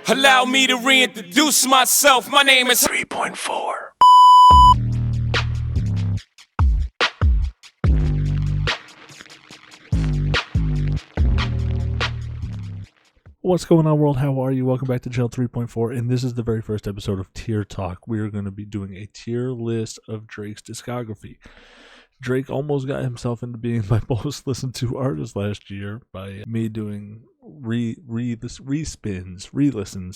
Allow me to reintroduce myself. My name is 3.4. What's going on, world? How are you? Welcome back to Channel 3.4, and this is the very first episode of Tier Talk. We are going to be doing a tier list of Drake's discography. Drake almost got himself into being my most listened to artist last year by me doing re-listens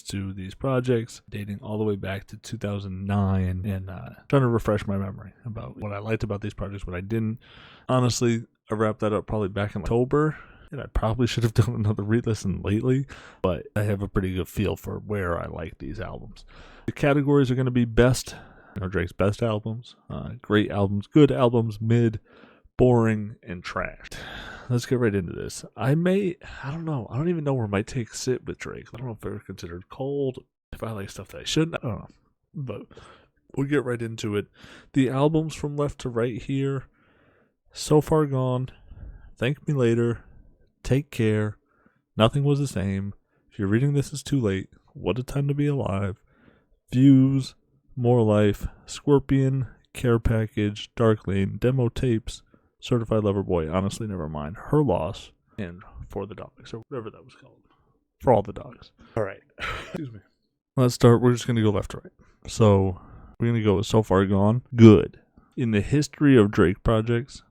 to these projects, dating all the way back to 2009, and trying to refresh my memory about what I liked about these projects, what I didn't. Honestly, I wrapped that up probably back in October. And I probably should have done another re-listen lately, but I have a pretty good feel for where I like these albums. The categories are going to be best, Drake's best albums, great albums, good albums, mid, boring, and trash. Let's get right into this. I don't know. I don't even know where my takes sit with Drake. I don't know if they're considered cold, if I like stuff that I shouldn't. I don't know. But we'll get right into it. The albums from left to right here: So Far Gone, Thank Me Later, Take Care, Nothing Was the Same, If You're Reading This It's Too Late, What a Time to Be Alive, Views, More Life, Scorpion, Care Package, Dark Lane, Demo Tapes, Certified Lover Boy, Honestly Never Mind, Her Loss, and For the Dogs, or whatever that was called. For All the Dogs. Alright. Excuse me. Let's start. We're just going to go left to right. So, we're going to go with So Far Gone. Good. In the history of Drake projects,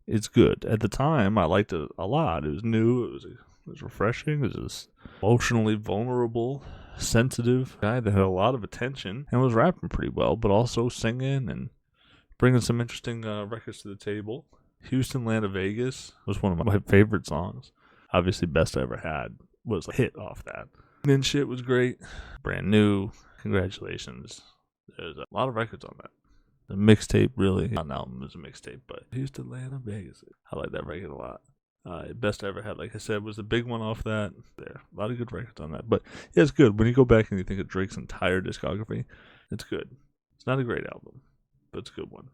it's good. At the time, I liked it a lot. It was new. It was refreshing. It was this emotionally vulnerable, sensitive guy that had a lot of attention and was rapping pretty well, but also singing and bringing some interesting records to the table. Houston, Land of Vegas was one of my favorite songs. Obviously, Best I Ever Had was a hit off that. And then Shit was great. Brand New. Congratulations. There's a lot of records on that. The mixtape, really. Not an album, it's a mixtape, but Houston, Land of Vegas. I like that record a lot. Best I Ever Had, like I said, was the big one off that. There, a lot of good records on that. But yeah, it's good. When you go back and you think of Drake's entire discography, it's good. It's not a great album, but it's a good one.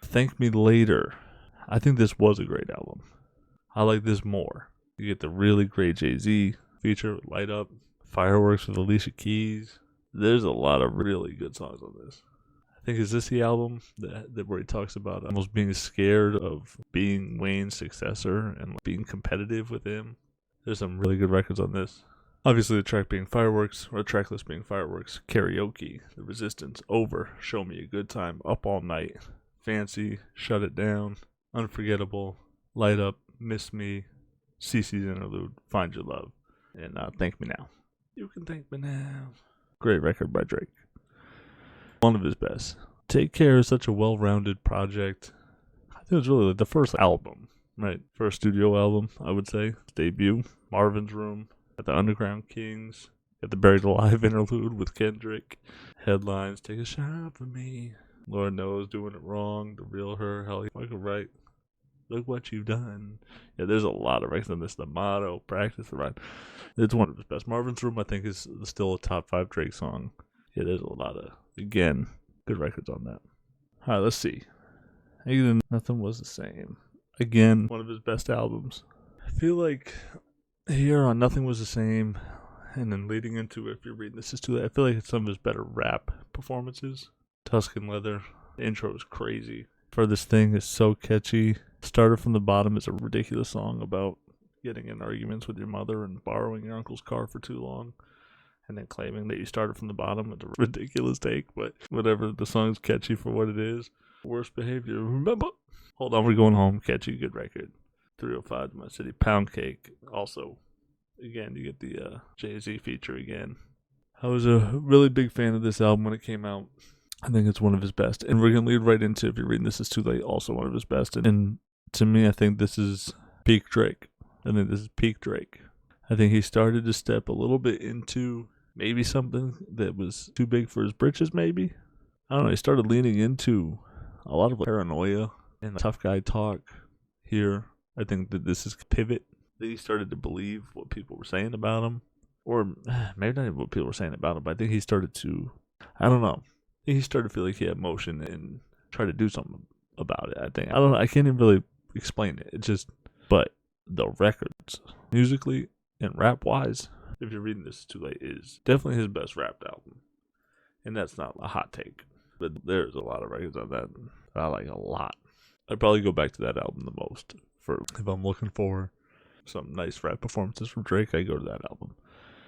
Thank Me Later. I think this was a great album. I like this more. You get the really great Jay-Z feature, Light Up, Fireworks with Alicia Keys. There's a lot of really good songs on this. I think, is this the album that where he talks about almost being scared of being Wayne's successor and being competitive with him? There's some really good records on this. Obviously, the track being Fireworks, or the track list being Fireworks, Karaoke, The Resistance, Over, Show Me a Good Time, Up All Night, Fancy, Shut It Down, Unforgettable, Light Up, Miss Me, CeCe's Interlude, Find Your Love, and Thank Me Now. You Can Thank Me Now. Great record by Drake. One of his best. Take Care is such a well-rounded project. I think it was really like the first album, right? First studio album, I would say. Debut, Marvin's Room, got the Underground Kings, got the Buried Alive interlude with Kendrick, Headlines, Take a Shot for Me, Lord Knows, Doing It Wrong, The Real Her, Hell You Fucking Right, Look What You've Done. Yeah, there's a lot of records on this. The Motto, Practice the Right. It's one of his best. Marvin's Room, I think, is still a top 5 Drake song. Yeah, there's a lot of, again, good records on that. All right, let's see. Again, Nothing Was the Same. Again, one of his best albums. I feel like here on Nothing Was the Same, and then leading into If You're Reading This Is Too Late, I feel like it's some of his better rap performances. Tuscan Leather. The intro is crazy. Furthest Thing is so catchy. Started From the Bottom is a ridiculous song about getting in arguments with your mother and borrowing your uncle's car for too long. And then claiming that you started from the bottom. It's a ridiculous take, but whatever. The song's catchy for what it is. Worst Behavior. Remember? Hold On, We're Going Home. Catchy, good record. 305 My City. Pound Cake. Also, again, you get the Jay-Z feature again. I was a really big fan of this album when it came out. I think it's one of his best. And we're going to lead right into If You're Reading This Is Too Late, also one of his best. And to me, I think this is peak Drake. I think this is peak Drake. I think he started to step a little bit into maybe something that was too big for his britches, maybe. I don't know. He started leaning into a lot of paranoia and tough guy talk here. I think that this is a pivot. Then he started to believe what people were saying about him. Or maybe not even what people were saying about him, but I think he started to, I don't know. He started to feel like he had motion and try to do something about it, I think. I don't know. I can't even really explain it. It's just, but the records, musically and rap-wise, if you're reading this too late, is definitely his best rapped album. And that's not a hot take, but there's a lot of records on that I like a lot. I'd probably go back to that album the most. For if I'm looking for some nice rap performances from Drake, I go to that album.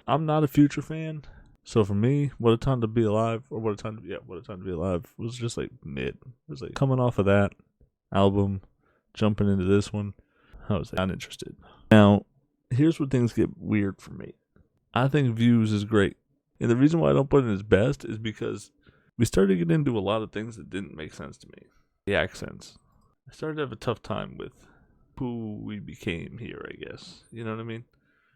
I'm not a Future fan, so for me, What a Time to Be Alive, or What a Time to Be Alive was just like mid. It was like coming off of that album, jumping into this one, I was like, uninterested. Now, here's where things get weird for me. I think Views is great. And the reason why I don't put it in his best is because we started to get into a lot of things that didn't make sense to me. The accents. I started to have a tough time with who we became here, I guess. You know what I mean?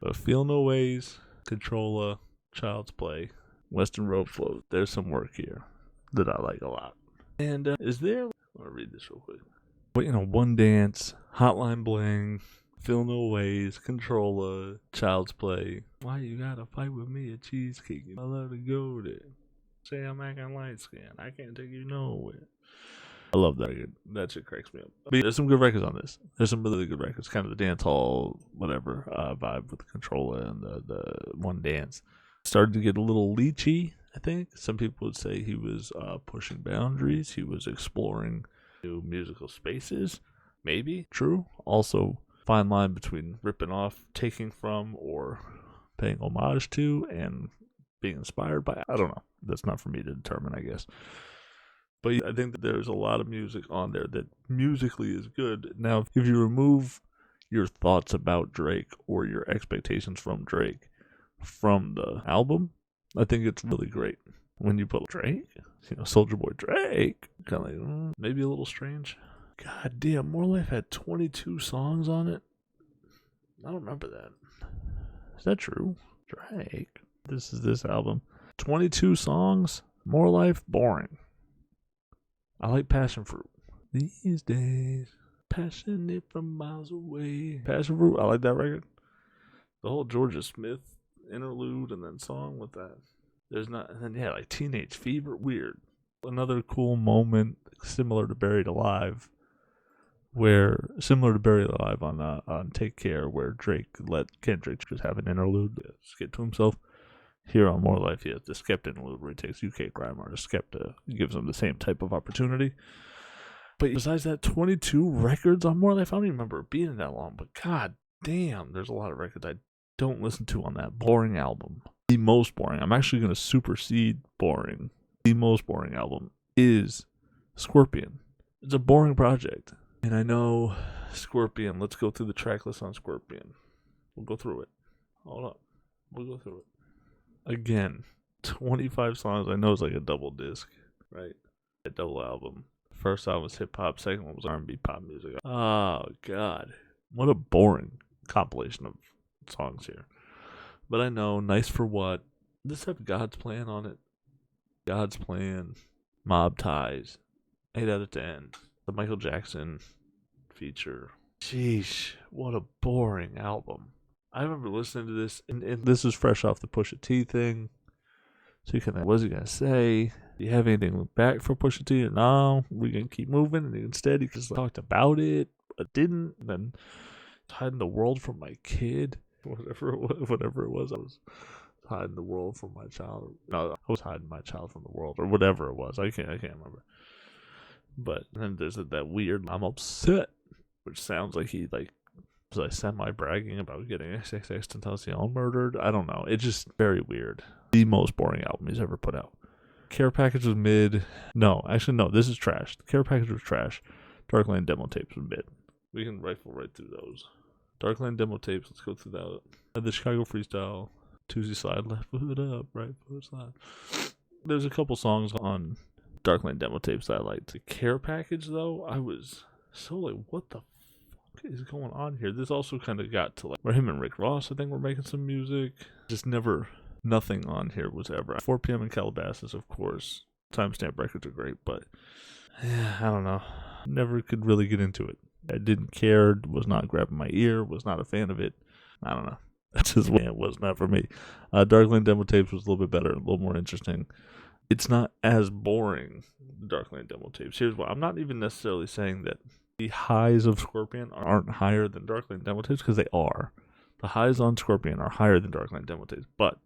But Feel No Ways, Controlla, Child's Play, Western Road Float. There's some work here that I like a lot. And is there... I'll read this real quick. But, One Dance, Hotline Bling, Feel No Ways, Controlla, Child's Play. Why you gotta fight with me at Cheesecake? I love to go there. Say I'm acting light skin. I can't take you nowhere. I love that record. That shit cracks me up. But there's some good records on this. There's some really good records. Kind of the dance hall, whatever, vibe with the Controlla and the One Dance. Started to get a little leechy, I think. Some people would say he was pushing boundaries. He was exploring new musical spaces. Maybe. True. Also, fine line between ripping off, taking from, or paying homage to, and being inspired by. I don't know. That's not for me to determine, I guess. But I think that there's a lot of music on there that musically is good. Now, if you remove your thoughts about Drake or your expectations from Drake from the album, I think it's really great. When you put Drake, Soulja Boy Drake, kind of like, maybe a little strange. God damn, More Life had 22 songs on it. I don't remember that. Is that true? Drake. This is this album. 22 songs. More Life, boring. I like Passion Fruit. These days, passionate from miles away. Passion Fruit, I like that record. The whole Georgia Smith interlude and then song with that. There's not, and then like Teenage Fever, weird. Another cool moment, similar to Buried Alive, on Take Care, where Drake let Kendrick just have an interlude, skip to himself. Here on More Life, he has the Skepta interlude where he takes UK grime artist Skepta, gives him the same type of opportunity. But besides that, 22 records on More Life, I don't even remember it being that long, but god damn, there's a lot of records I don't listen to on that boring album. The most boring, I'm actually going to supersede boring. The most boring album is Scorpion. It's a boring project. And I know Scorpion, let's go through the track list on Scorpion. We'll go through it. Hold up. We'll go through it. Again, 25 songs. I know it's like a double disc, right? A double album. First album was hip hop. Second one was R&B pop music. Oh god, what a boring compilation of songs here. But I know, Nice for What. This have God's Plan on it. God's Plan, Mob Ties, 8 out of 10. The Michael Jackson feature. Sheesh, what a boring album. I remember listening to this, and this is fresh off the Pusha T thing. So you can, what is he going to say? Do you have anything back for Pusha T? No, we're going to keep moving. And instead, he just talked about it, but didn't. And then hiding the world from my kid. Whatever it was, I was hiding the world from my child. No, I was hiding my child from the world, or whatever it was. I can't remember. But then there's that weird, I'm upset, which sounds like he was I semi-bragging about getting XXXTentacion murdered? I don't know. It's just very weird. The most boring album he's ever put out. Care Package was mid. No, actually, no. This is trash. The Care Package was trash. Darkland Demo Tapes was mid. We can rifle right through those. Darkland Demo Tapes, let's go through that. The Chicago Freestyle. Tuesday Slide, left foot up, right foot slide. There's a couple songs on Darkland Demo Tapes that I liked. The Care Package, though, I was so like, what the is going on here? This also kind of got to like where him and Rick Ross, I think, were making some music. Just nothing on here was ever. 4 p.m. in Calabasas, of course. Timestamp records are great, but yeah, I don't know. Never could really get into it. I didn't care, was not grabbing my ear, was not a fan of it. I don't know. That's just why it was not for me. Darkland Demo Tapes was a little bit better, a little more interesting. It's not as boring, Darkland Demo Tapes. Here's why. I'm not even necessarily saying that the highs of Scorpion aren't higher than Darkland Demo Tapes, because they are. The highs on Scorpion are higher than Darkland Demo Tapes, but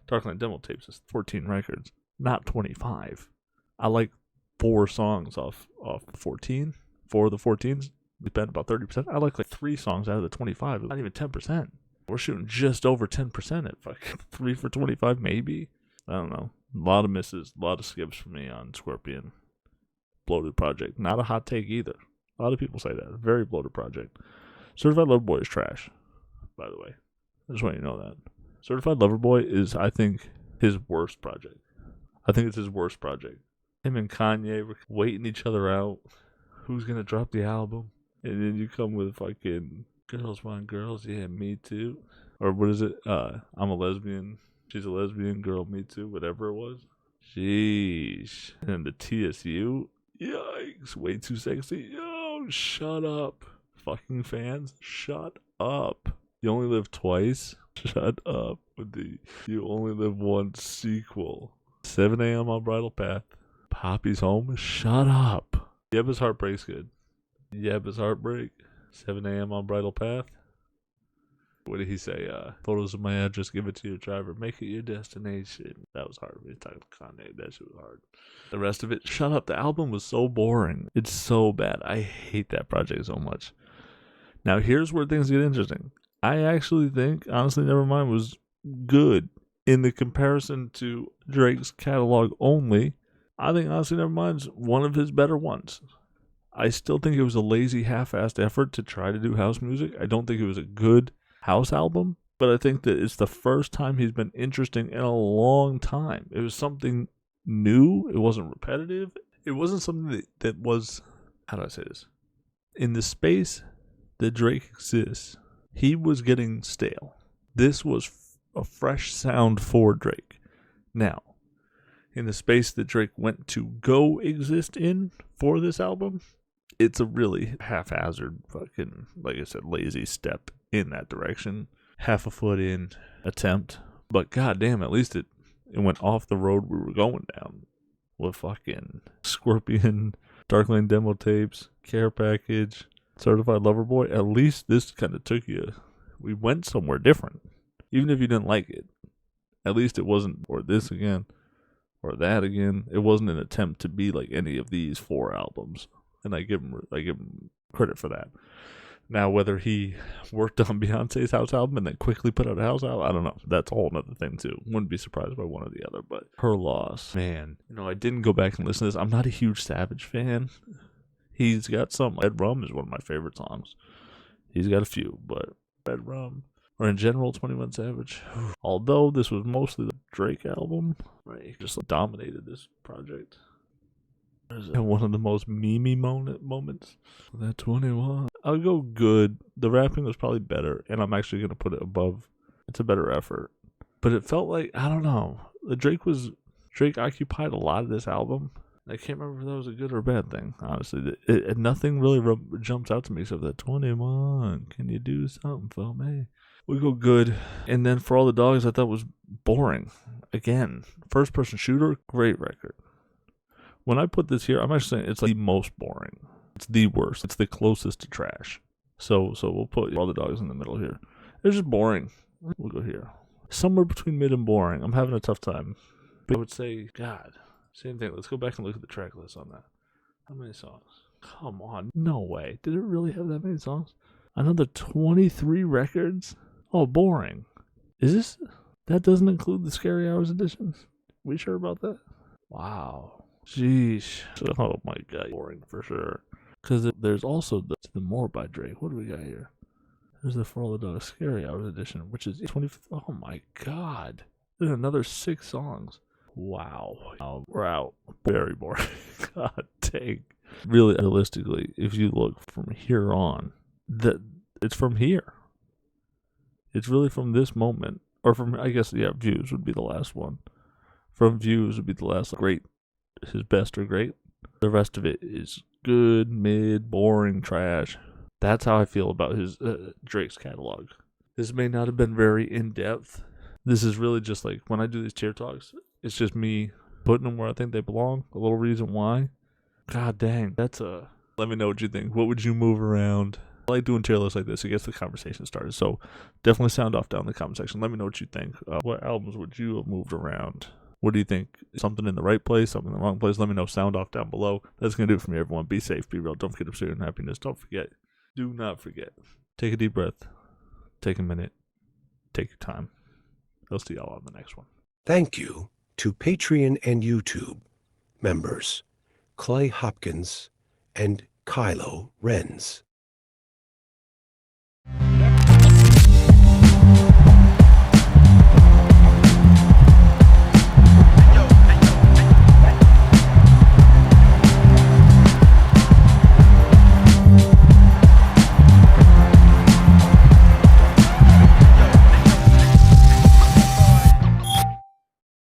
Darkland Demo Tapes is 14 records, not 25. I like 4 songs off 14. 4 of the 14s, we spent about 30%. I like 3 songs out of the 25, not even 10%. We're shooting just over 10% at fucking 3 for 25, maybe. I don't know. A lot of misses, a lot of skips for me on Scorpion. Bloated project. Not a hot take either. A lot of people say that. Very bloated project. Certified Lover Boy is trash, by the way. I just want you to know that. Certified Lover Boy is, I think, his worst project. I think it's his worst project. Him and Kanye were waiting each other out. Who's going to drop the album? And then you come with fucking Girls Want Girls. Yeah, me too. Or what is it? I'm a lesbian. She's a lesbian. Girl, me too. Whatever it was. Sheesh. And the TSU. Yikes. Way too sexy. Yo, shut up. Fucking fans. Shut up. You only live twice. Shut up with the You Only Live Once sequel. 7 a.m. on Bridal Path. Poppy's Home. Shut up. Yebba's Heartbreak's good. Yebba's Heartbreak. 7 a.m. on Bridal Path. What did he say? Photos of my address, give it to your driver, make it your destination. That was hard. We talked to Kanye. That shit was hard. The rest of it, shut up. The album was so boring. It's so bad. I hate that project so much. Now, here's where things get interesting. I actually think, honestly, Nevermind was good in the comparison to Drake's catalog only. I think, honestly, Nevermind's one of his better ones. I still think it was a lazy, half-assed effort to try to do house music. I don't think it was a good house album, but I think that it's the first time he's been interesting in a long time. It was something new. It wasn't repetitive. It wasn't something that was, how do I say this? In the space that Drake exists, he was getting stale. This was a fresh sound for Drake. Now, in the space that Drake went to go exist in for this album, it's a really haphazard fucking, like I said, lazy step in that direction. Half a foot in attempt. But goddamn, at least it went off the road we were going down with fucking Scorpion, Darkland Demo Tapes, Care Package, Certified Lover Boy. At least this kind of took you. We went somewhere different. Even if you didn't like it. At least it wasn't or this again or that again. It wasn't an attempt to be like any of these 4 albums. And I give him credit for that. Now, whether he worked on Beyonce's house album and then quickly put out a house album, I don't know. That's a whole other thing, too. Wouldn't be surprised by one or the other. But Her Loss, man. I didn't go back and listen to this. I'm not a huge Savage fan. He's got some. Red Rum is one of my favorite songs. He's got a few, but Red Rum, or in general, 21 Savage. Although this was mostly the Drake album, right? Just dominated this project. And one of the most memey moments. That 21. I'll go good. The rapping was probably better, and I'm actually going to put it above. It's a better effort. But it felt like, I don't know. Drake occupied a lot of this album. I can't remember if that was a good or a bad thing, honestly. Nothing really jumps out to me except that 21. Can you do something for me? We go good. And then For All the Dogs, I thought was boring. Again, first person shooter, great record. When I put this here, I'm actually saying it's like the most boring. It's the worst. It's the closest to trash. So we'll put All the Dogs in the middle here. It's just boring. We'll go here. Somewhere between mid and boring. I'm having a tough time. But I would say, God, same thing. Let's go back and look at the track list on that. How many songs? Come on. No way. Did it really have that many songs? Another 23 records? Oh, boring. Is this... That doesn't include the Scary Hours edition? We sure about that? Wow. Jeez. Oh my God. Boring for sure. Because there's also the More by Drake. What do we got here? There's the For All the Dogs Scary Hours edition, which is 20. Oh my God. There's another 6 songs. Wow. We're out. Very boring. God dang. Really, realistically, if you look from here on, it's from here. It's really from this moment. Or from, I guess, yeah, Views would be the last one. From Views would be the last great. His best or great. The rest of it is good, mid, boring, trash. That's how I feel about his Drake's catalog. This may not have been very in-depth. This is really just like, when I do these tier talks, it's just me putting them where I think they belong. A little reason why. God dang, let me know what you think. What would you move around? I like doing tier lists like this. It gets the conversation started. So definitely sound off down in the comment section. Let me know what you think. What albums would you have moved around? What do you think? Something in the right place, something in the wrong place? Let me know. Sound off down below. That's going to do it for me, everyone. Be safe, be real. Don't forget to pursue happiness. Don't forget. Do not forget. Take a deep breath. Take a minute. Take your time. I'll see y'all on the next one. Thank you to Patreon and YouTube members Clay Hopkins and Kylo Renz.